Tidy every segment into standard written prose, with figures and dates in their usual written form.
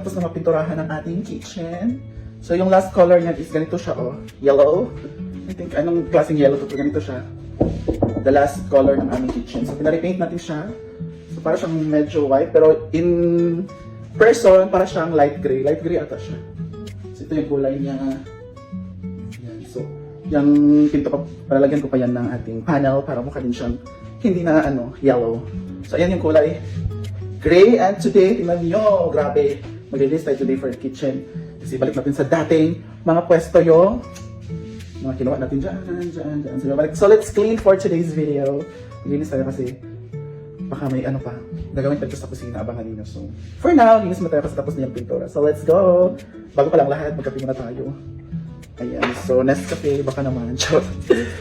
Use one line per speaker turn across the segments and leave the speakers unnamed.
tapos na mapinturahan ang ating kitchen. So yung last color niya is ganito siya, oh, yellow. I think, anong klaseng yellow to? Ganito siya. The last color ng aming kitchen. So pinare-paint natin siya. So para siyang medyo white, pero in person, para siyang light gray. Light gray ata siya. So ito yung kulay niya. Yan. So, yung pinto pa, palalagyan ko pa yan ng ating panel para mukha din siyang hindi na yellow. So ayan yung kulay. Gray, and today, tingnan nyo, grabe. Mag-release tayo today for the kitchen. Kasi balik natin sa dating mga pwesto yung mga kinuha natin dyan. So let's clean for today's video. Linis tayo kasi baka may pa. Gagawin tayo sa kusina, abangan ninyo. So for now, linis mo tayo kasi tapos na yung pintura. So let's go! Bago pa lang lahat, magkape muna tayo. Ayan, so Nescafe, baka naman.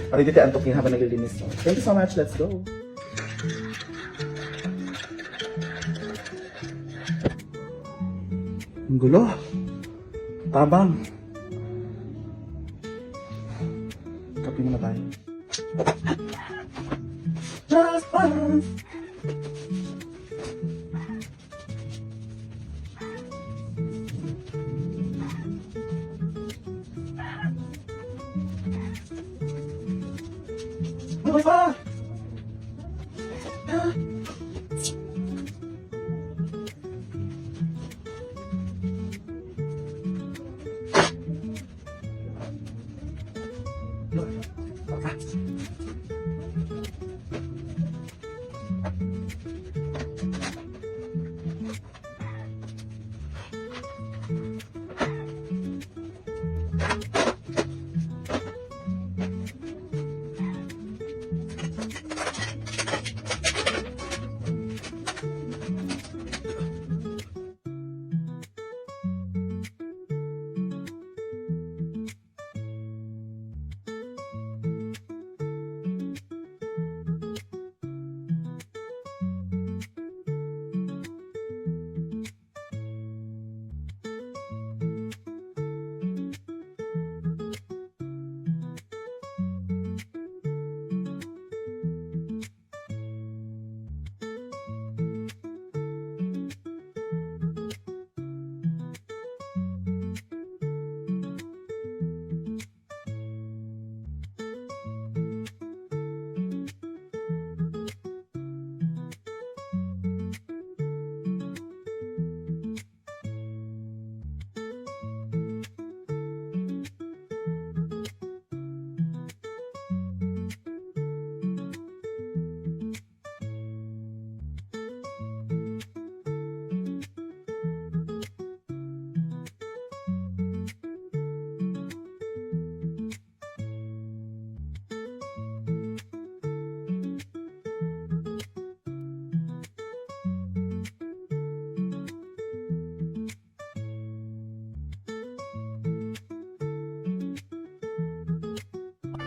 Para hindi tayo antokin habang naglilinis. So, thank you so much, let's go! Ang gulo. Tabang. Kape muna tayo. Just once. Ano ba?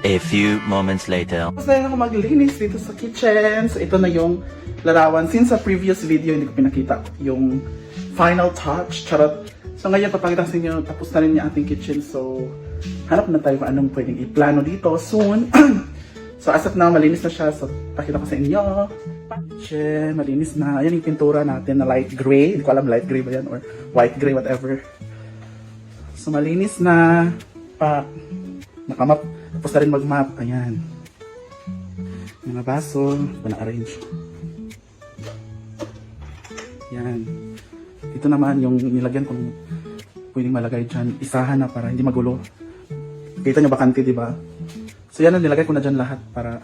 A few moments later.
Tapos na ako maglinis dito sa kitchen. So ito na yung larawan. Since sa previous video, hindi ko pinakita yung final touch. Charot. So ngayon, papakita sa inyo, tapos na rin yung ating kitchen. So, hanap na tayo kung anong pwedeng iplano dito soon. So as of now, malinis na siya. So, pakita ko sa inyo. Kitchen, malinis na. Ayan yung pintura natin na light gray. Hindi ko alam light gray ba yan or white gray, whatever. So, malinis na. Nakamap. Tapos na rin mag-map. Ayan. Yung mga baso. Na-arrange. Yan. Ito naman yung nilagyan kung pwedeng malagay dyan. Isahan na para hindi magulo. Kita nyo bakante, di ba? So yan, nilagay ko na dyan lahat para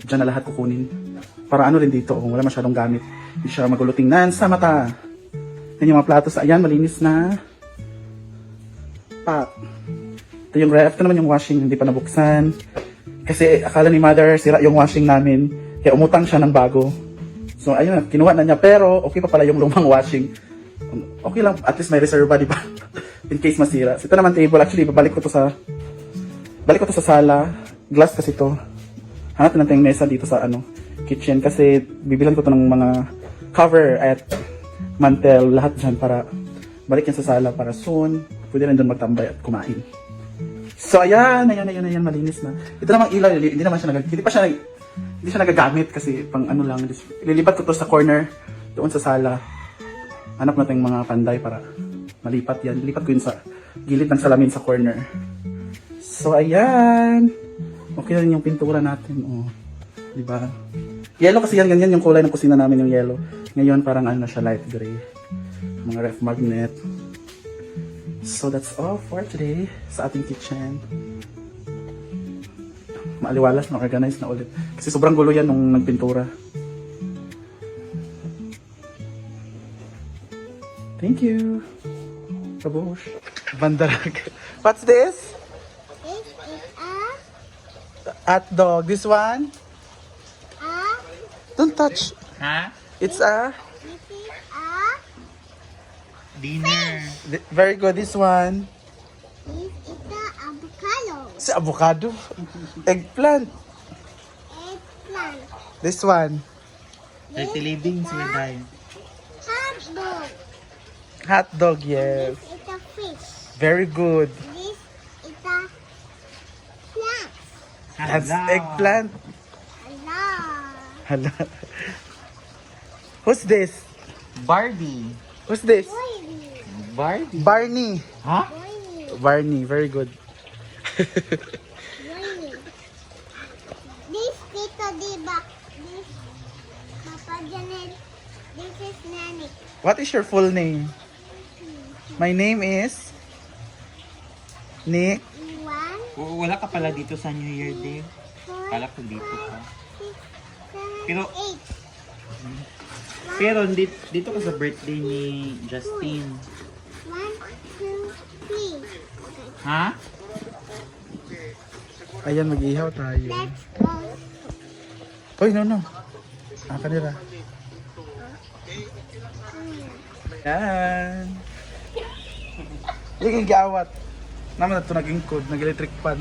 dyan na lahat kukunin. Para ano rin dito, kung wala masyadong gamit. Hindi siya magulo tingnan sa mata. Yan yung mga platos. Ayan, malinis na. Ito yung ref. Ito naman yung washing, hindi pa nabuksan. Kasi akala ni mother, sira yung washing namin. Kaya umutang siya ng bago. So ayun, kinuha na niya. Pero okay pa pala yung lumang washing. Okay lang, at least may reserva, di ba? In case masira. So, ito naman table. Actually, balik ko to sa sala. Glass kasi to. Hanap natin yung mesa dito sa kitchen. Kasi bibilan ko to ng mga cover at mantel. Lahat dyan para balik yan sa sala para soon pwede rin doon magtambay at kumain. So ayan, malinis na. Ito namang ilaw, hindi siya nagagamit kasi pang ano lang. Ililipat ko to sa corner doon sa sala. Hanap natin mga panday para malipat yan. Lipat ko yun sa gilid ng salamin sa corner. So, ayan. Okay na rin yung pintura natin. Oh. Diba? Yellow kasi yan. Ganyan yung kulay ng kusina namin yung yellow. Ngayon, parang ano na siya, light gray. Mga ref magnet. So, that's all for today sa ating kitchen. Maaliwalas na organized na ulit. Kasi sobrang gulo yan nung nagpintura. Thank you. Kabush. Bandarag. What's this?
This is
Hot dog. This one?
a
Don't touch.
Ha?
It's a...
this is
Dinner.
Very good. This one.
this is the avocado,
Si avocado. Eggplant.
eggplant,
This one.
Healthy living sila dahil.
hot dog.
Hot dog, yes.
This is a fish.
Very good.
This is a plant.
That's eggplant.
Hello.
Hala. Who's this?
Barbie.
Who's this?
Boy,
Barbie.
Barney.
Ha?
boy,
Barney. Very good.
boy. This Tito Diba. This Papa Janet. This is Nanny.
What is your full name? My name is Nick.
1,
Wala ka pala dito sa New Year Day.
4,
Kala ko dito ka.
6, 7,
Pero-
8.
Pero dito ka sa birthday ni Justin.
1, 2, 3.
Ha?
Ayan, mag-ihaw tayo.
Let's go.
Hoy, no. Kanila. Yan. Liging giawat. Naman na ito naging code, nag-electric pan.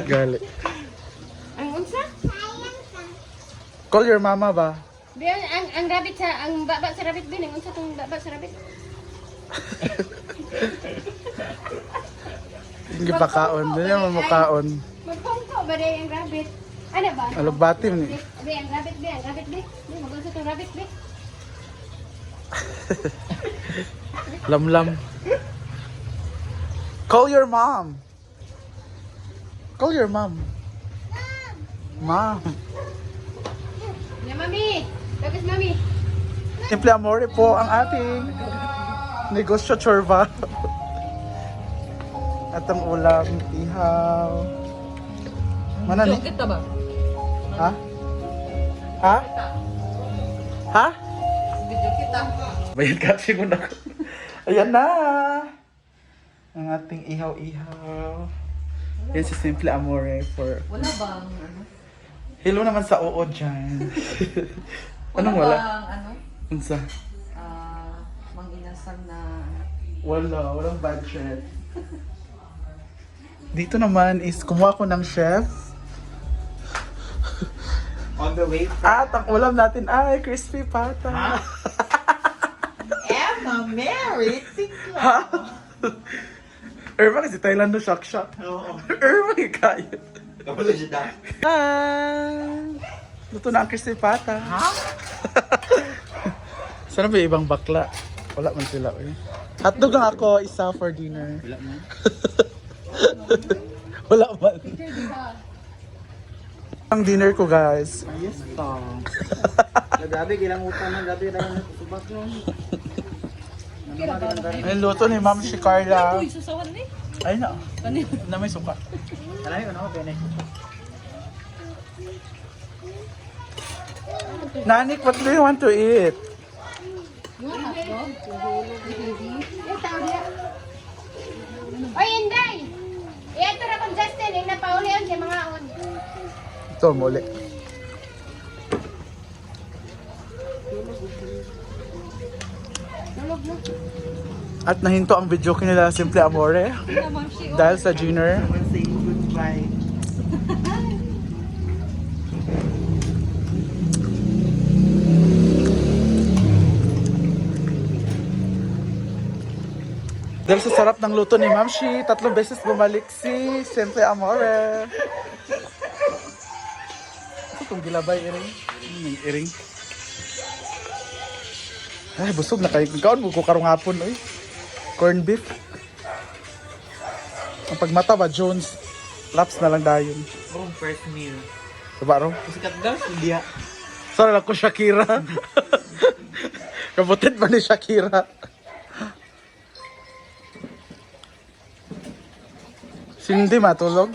Gali.
Ang unsa?
Sayang ka.
Call your mama ba?
Biyan ang rabbit sa ang baba sa rabbit bin ang unsa tong baba sa rabbit?
Hindi pa kaon. Hindi naman makaon.
Magpongko ba day ang rabbit? Ano ba?
Alugbatim ni.
Bi ang rabbit bi, ang rabbit bi. Di magunsa tong rabbit bi.
Lamlam. Call your mom. Call your mom. Mom.
Ya mami. Tapos mami.
Simple Amore po ang ating negosyo chorba. At ang ulam, ihaw. Mana ni?
Kita ba?
Ha? Ha? Ha?
Video kita.
Bayad ka siguro na. Ayan na. Ang ating ihaw-ihaw. Yan si Simple Amore for...
Wala bang ano?
Hello naman sa oo dyan. Anong wala?
Bang ano?
Unsa?
Manginasal na
Walang budget. Dito naman is kumuha ko ng chef.
On the way.
At ang ulam natin ay crispy pata.
Emma Mary.
Ha? Erma kasi Thailand no shock.
Oo.
Erma kaya.
Kapalo siya dahil.
Luto na ang crispy pata.
Ha?
Sana ba yung ibang bakla? Wala man sila eh. Hotdog lang ako, isa for dinner.
Wala mo.
Wala man. Ang dinner ko guys.
Yes, to. Nagabi, ilang utang na gabi na subak nun.
Ay, luto ni Ma'am si Carla.
Uy, susawan ni.
Ay na. Na may suka.
Alam ko na ako, Bene.
Nanik, what do you want to eat?
Oy, Inday. Iyato ra kong Justin, ang napaulian sa mga on.
Ito, muli. At nahinto ang video ko nila Simple Amore dahil sa dinner.
Saying goodbye.
Dahil sa sarap ng luto ni Ma'am Shi, 3 beses bumalik si Simple Amore. Ito itong gilabay, iring. Iring. Ay, busog na kayo. Kaon mo ko karong hapon, oy. Corn beef. Ang pagmata ba, Jones? Laps na lang dayon.
Oh, first meal.
Diba, ro?
Sikat daw, India.
Sorry lang ko, Shakira. Kabutit ba ni Shakira? Cindy matulog.